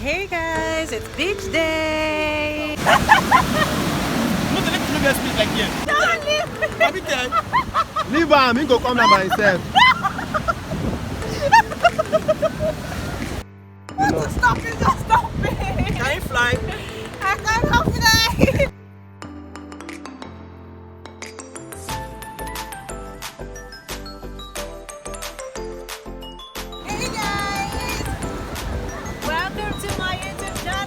Hey guys, it's beach day. Not to let you guys speak like yes. Don't leave. Have you done? Leave him, he go come down by himself. Stop it, just stop it. Can you fly? I can't help it. Hey guys, welcome to my YouTube channel.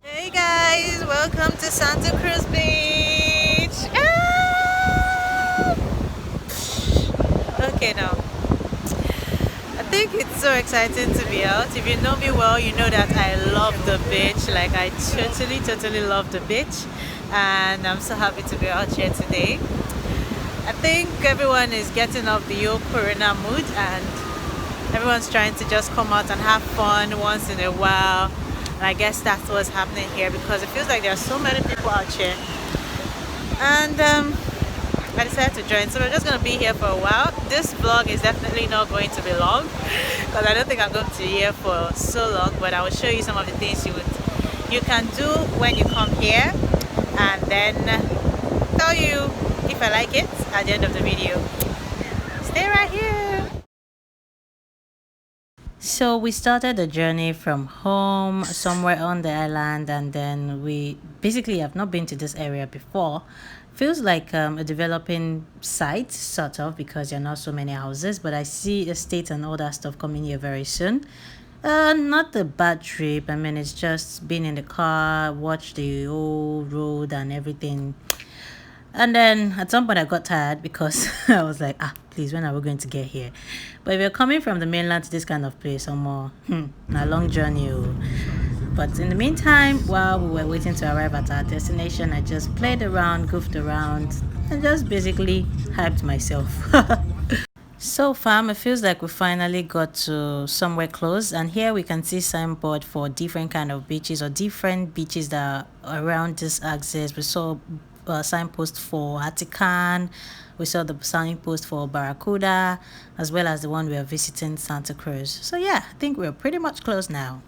Hey guys, welcome to Santa Cruz Beach. Ah! Okay, now I think it's so exciting to be out. If you know me well, you know that I love the beach. Like I totally love the beach, and I'm so happy to be out here today. I think everyone is getting off the old Corona mood, and everyone's trying to just come out and have fun once in a while. And I guess that's what's happening here because it feels like there are so many people out here. And I decided to join. So we're just going to be here for a while. This vlog is definitely not going to be long because I don't think I'm going to be here for so long. But I will show you some of the things you can do when you come here, and then tell you if I like it at the end of the video. Stay right here. So we started the journey from home somewhere on the island, and then we basically have not been to this area before. Feels like a developing site sort of, because there are not so many houses, but I see estate and all that stuff coming here very soon. Not a bad trip. I mean, it's just being in the car, watch the old road and everything. And then at some point I got tired because I was like, please, when are we going to get here? But if you're coming from the mainland to this kind of place, some more, a long journey. But in the meantime, while we were waiting to arrive at our destination, I just played around, goofed around, and just basically hyped myself. So fam, it feels like we finally got to somewhere close, and here we can see signboard for different kind of beaches or different beaches that are around this axis. We saw a signpost for Atikan, we saw the signpost for Barracuda, as well as the one we are visiting, Santa Cruz. So yeah, I think we're pretty much close now.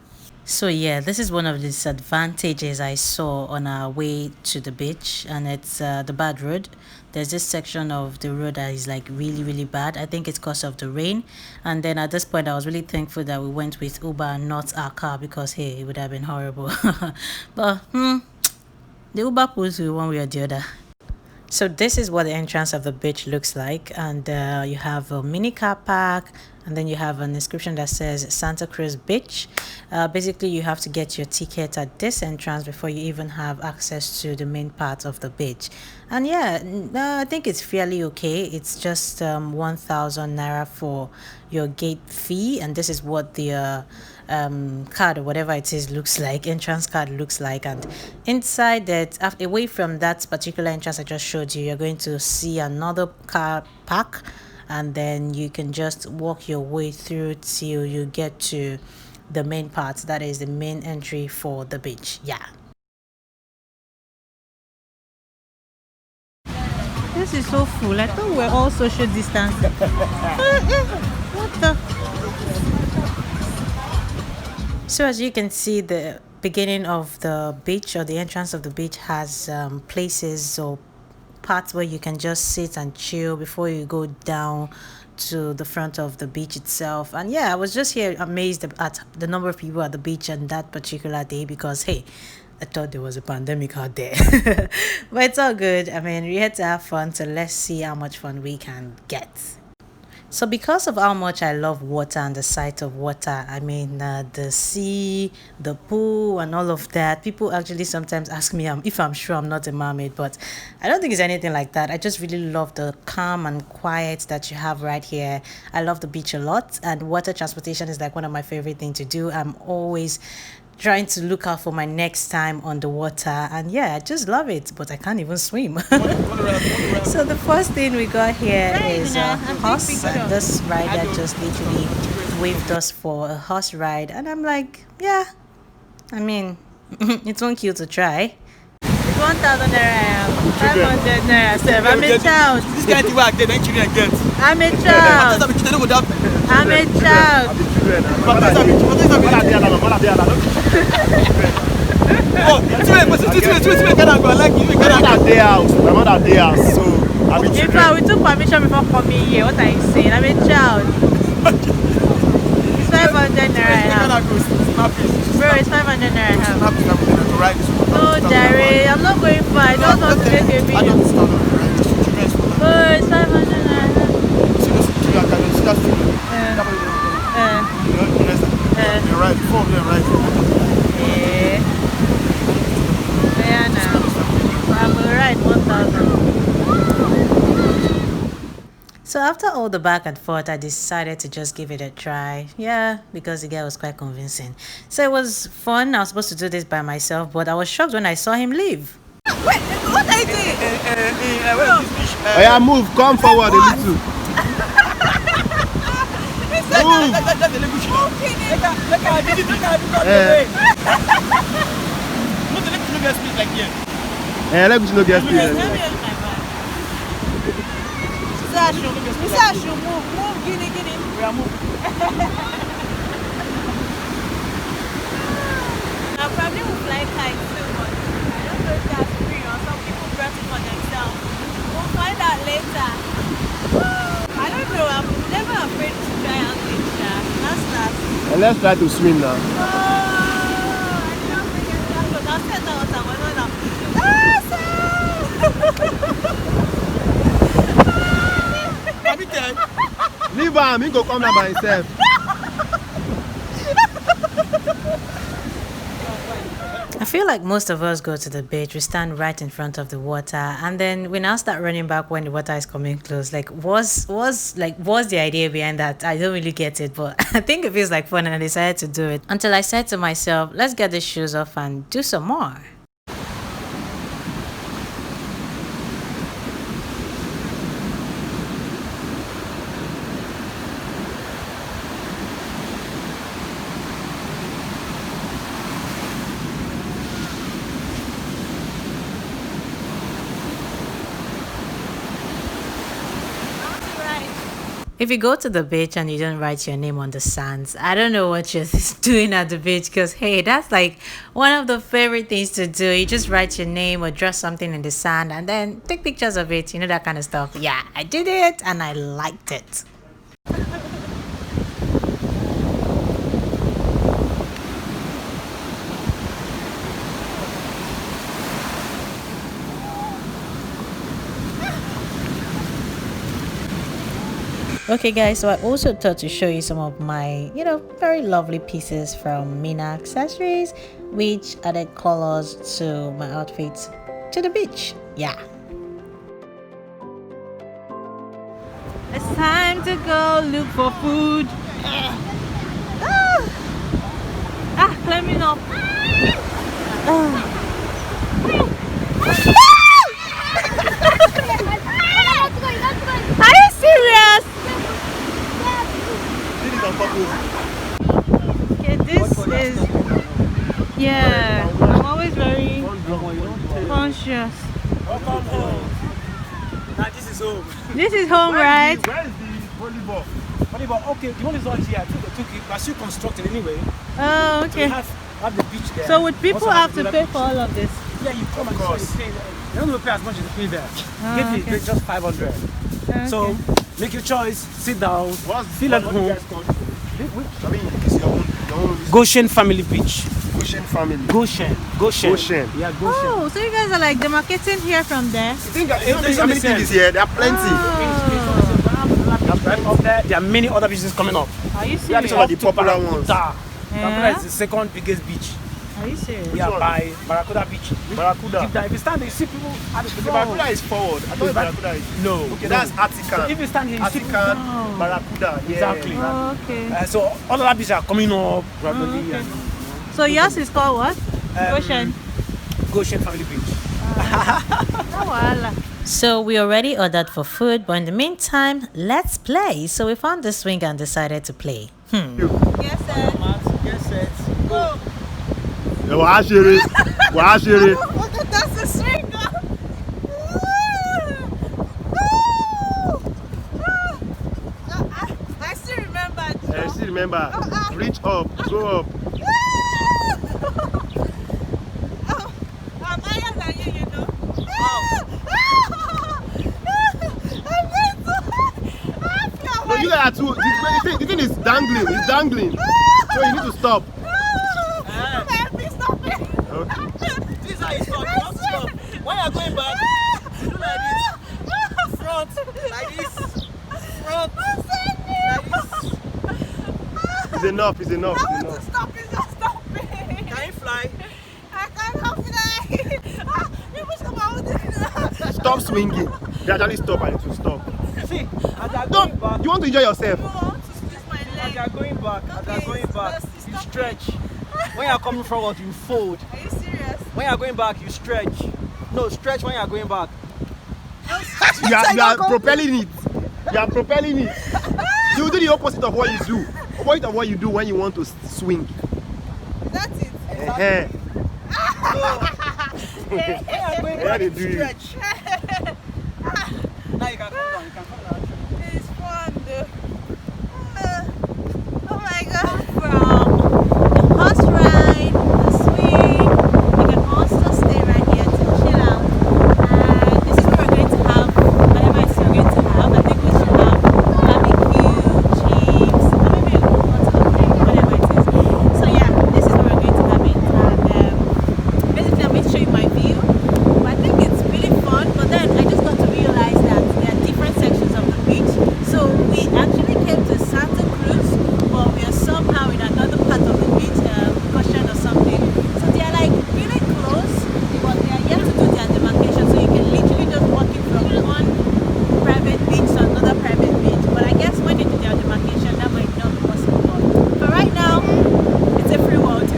So yeah, this is one of the disadvantages I saw on our way to the beach, and it's the bad road. There's this section of the road that is like really bad. I think it's because of the rain. And then at this point I was really thankful that we went with Uber and not our car, because hey, it would have been horrible. But the Uber pulls you one way or the other. So this is what the entrance of the beach looks like, and you have a mini car park, and then you have an inscription that says Santa Cruz Beach. Basically you have to get your ticket at this entrance before you even have access to the main part of the beach. And yeah, I think it's fairly okay. It's just 1,000 naira for your gate fee, and this is what the card or whatever it is looks like, entrance card looks like. And inside that, away from that particular entrance I just showed you, you're going to see another car park, and then you can just walk your way through till you get to the main part, that is the main entry for the beach. Yeah, this is so full. I thought we're all social distancing. What the? So as you can see, the beginning of the beach, or the entrance of the beach, has places or parts where you can just sit and chill before you go down to the front of the beach itself. And yeah, I was just here amazed at the number of people at the beach on that particular day, because hey, I thought there was a pandemic out there. But it's all good. I mean, we're here to have fun, so let's see how much fun we can get. So because of how much I love water and the sight of water, I mean the sea, the pool and all of that, people actually sometimes ask me if I'm sure I'm not a mermaid, but I don't think it's anything like that. I just really love the calm and quiet that you have right here. I love the beach a lot, and water transportation is like one of my favorite things to do. I'm always trying to look out for my next time on the water. And yeah, I just love it, but I can't even swim. So the first thing we got here is a horse, and this rider just literally waved us for a horse ride, and I'm like, yeah, I mean, it's one cute to try. 1,000 naira, 500 naira. I'm a child. This guy do work, then children get. I'm a child. I'm a child. In fact, we took permission before coming here. What are you saying? I'm a child. It's 500 naira. Bro, it's 500 naira. No, Jerry, I'm not going far. I just want to make a video. Oh, it's 500 naira. You're right, before they're right. Yeah. Yeah, now. I'm right, 1,000. So after all the back and forth, I decided to just give it a try. Yeah, because the guy was quite convincing. So it was fun. I was supposed to do this by myself, but I was shocked when I saw him leave. Wait, what are you doing? Oh yeah, move, come forward a little. Move, Guinea. We are moving. I probably will fly kites too, but I don't know if that's free or some people brought it for themselves. We'll find out later. I don't know, I'm never afraid to try out things. That's that. And let's try to swim now. I don't think it's that good. I'll set that water. Leave him, he go come down by himself. I feel like most of us go to the beach, we stand right in front of the water, and then we now start running back when the water is coming close. Like, what's the idea behind that? I don't really get it, but I think it feels like fun, and I decided to do it. Until I said to myself, let's get the shoes off and do some more. If you go to the beach and you don't write your name on the sands, I don't know what you're doing at the beach, because hey, that's like one of the favorite things to do. You just write your name or draw something in the sand and then take pictures of it, you know, that kind of stuff. Yeah, I did it and I liked it. Okay guys, so I also thought to show you some of my, very lovely pieces from Mina Accessories, which added colors to my outfits to the beach. Yeah. It's time to go look for food. Climbing up. Are you serious? Okay, this is, I'm always very conscious. Welcome home. Now this is home. This is home, right? Where is the volleyball? Volleyball, okay, the one is not here. I took it, but still constructed anyway. Oh, So okay. we have the beach there. So would people Also have to the pay beach. for all of this? Yeah, you come and just pay. You don't pay as much as you pay there. Give okay. it just 500. Okay. So make your choice, sit down, feel at home. I mean, it's your own Goshen Family Beach. Goshen family. Goshen. Goshen. Yeah, Goshen. Oh, so you guys are like demarcating here from there? I think how many things is here? There are plenty. Right up there, there are many other beaches coming up. Are you Yeah, these serious? are the popular ones. Barracuda is the second biggest beach. Are you serious? Yeah, by Barracuda Beach. Barracuda. Deep dive. If you stand there, you see people at the The floor. Barracuda is forward. I thought Barracuda is. No. Okay, that's Atikan. If you stand here, you see people. Atikan, Barracuda. Yeah. Exactly. Oh, okay. So all of that beaches are coming up gradually. Okay. And So yours is called what? Goshen. Goshen Family Beach. Oh, voila. So we already ordered for food, but in the meantime, let's play. So we found the swing and decided to play. Yes, sir. Get set. Go. Wash it. That's the swing. I still remember. I still remember. Reach up, go up. I'm higher than you, you know. No, you guys are too. The thing is dangling. It's dangling. So you need to stop. Okay. This is how you stop. You have to stop. When you're going back, you do like this. Front, like this. Front, like this. It's enough. It's enough. It's enough. Stop it, just stop it. Can you fly? I cannot fly. You must come out with it. Stop swinging. Gradually stop and it will stop. See, as you're going Don't. back, You want to enjoy yourself? I want to squeeze my as leg. you're going back, you Stop stretch. When you're coming forward, you fold. Are you serious? When you're going back, you stretch. No, stretch when you're going back. You are propelling it. You are propelling it. You do the opposite of what you do. Opposite of what you do when you want to swing. That's it. Eh-heh. When you're going What back, they you do? stretch. Now you can come down. You can come down. It's fun, though. Oh my god. From the horse ride, the swing, we can also stay right here to chill out. And this is where we're going to have whatever it is we're going to have. I think we should have barbecue, chips, or maybe a lot of things, whatever it is. So yeah, this is where we're going to have it. And basically I'm going to show you my view. But I think it's really fun. But then I just got to realize that there are different sections of the beach. So we actually came to Santa Cruz, but we are somehow in another part of the beach, Cushion or something. So they are like really close, but they are yet to do their demarcation. So you can literally just walk in from one private beach to another private beach. But I guess when they do their demarcation, that might not be possible. But right now, it's a free world. So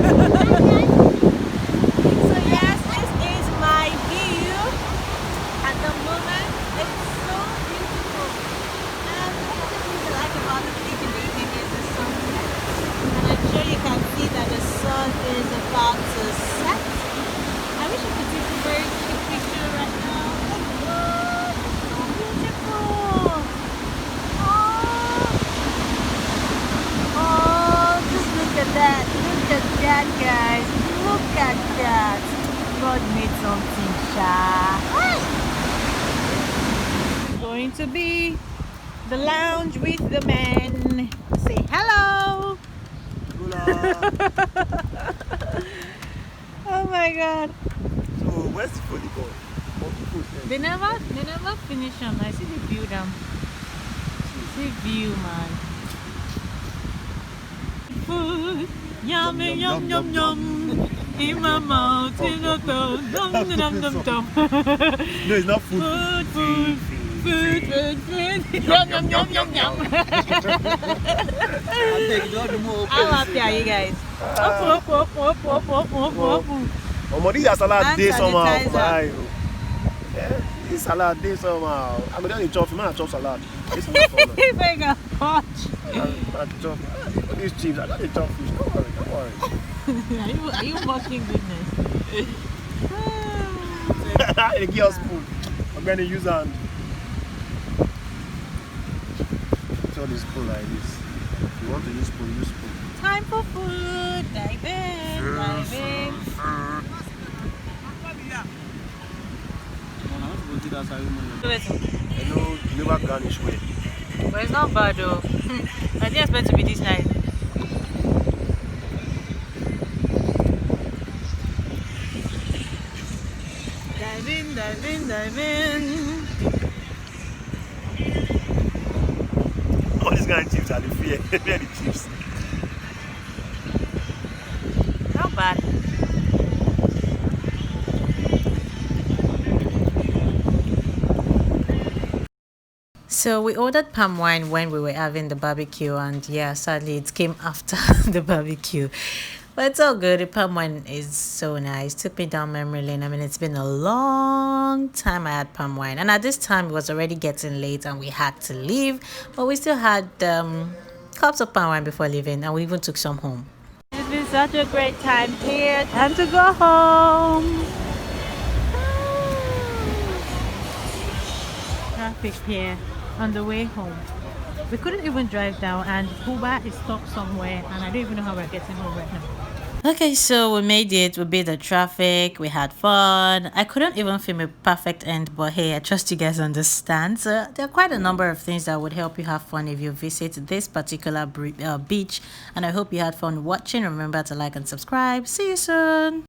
yes, this is my view at the moment. It's so beautiful. And one of the things I like about the beach in the evening is the sunset. And I'm sure you can see that the sun is about to set. I wish I could take a very quick picture right now. Oh, so beautiful. Oh, just look at that. Look at that, guys. Look at that. God made something, Sha. Going to be the lounge with the men. Say hello. Oh my god. So where's the volleyball? They never finish them. I see they view them. See view, man. Food, yummy, yum, yum, yum. In my mouth, in a dum, dum, dum, dum, dum. No, it's not food. Food. Yum, yum, yum, yum, yum. How happy are you guys? Up. This is salad Hand day somehow. sanitizer. Yeah, this salad day somehow. I'm going to chop. Man, chop salad. This is not fun. If I can watch. Man, chop. These chips. I got to chop fish. Don't worry. Are you watching goodness? They give us spoon. I'm going to use hand. Tell this spoon like this. If you want to use spoon, use spoon. Time for food. Dive in. Hello, never garnish way. But it's not bad though. I didn't expect to be this nice. Dive in. All these kind of chips are the fear. Fear the chips. Not bad. So we ordered palm wine when we were having the barbecue, and yeah, sadly it came after the barbecue. But it's all good. The palm wine is so nice. Took me down memory lane. I mean, it's been a long time I had palm wine. And at this time, it was already getting late and we had to leave. But we still had cups of palm wine before leaving. And we even took some home. It's been such a great time here. Time to go home. Traffic here on the way home. We couldn't even drive down, and Uber is stuck somewhere, and I don't even know how we're getting home right now. Okay, so we made it. We beat the traffic. We had fun. I couldn't even film a perfect end, but hey, I trust you guys understand. So there are quite a number of things that would help you have fun if you visit this particular beach. And I hope you had fun watching. Remember to like and subscribe. See you soon.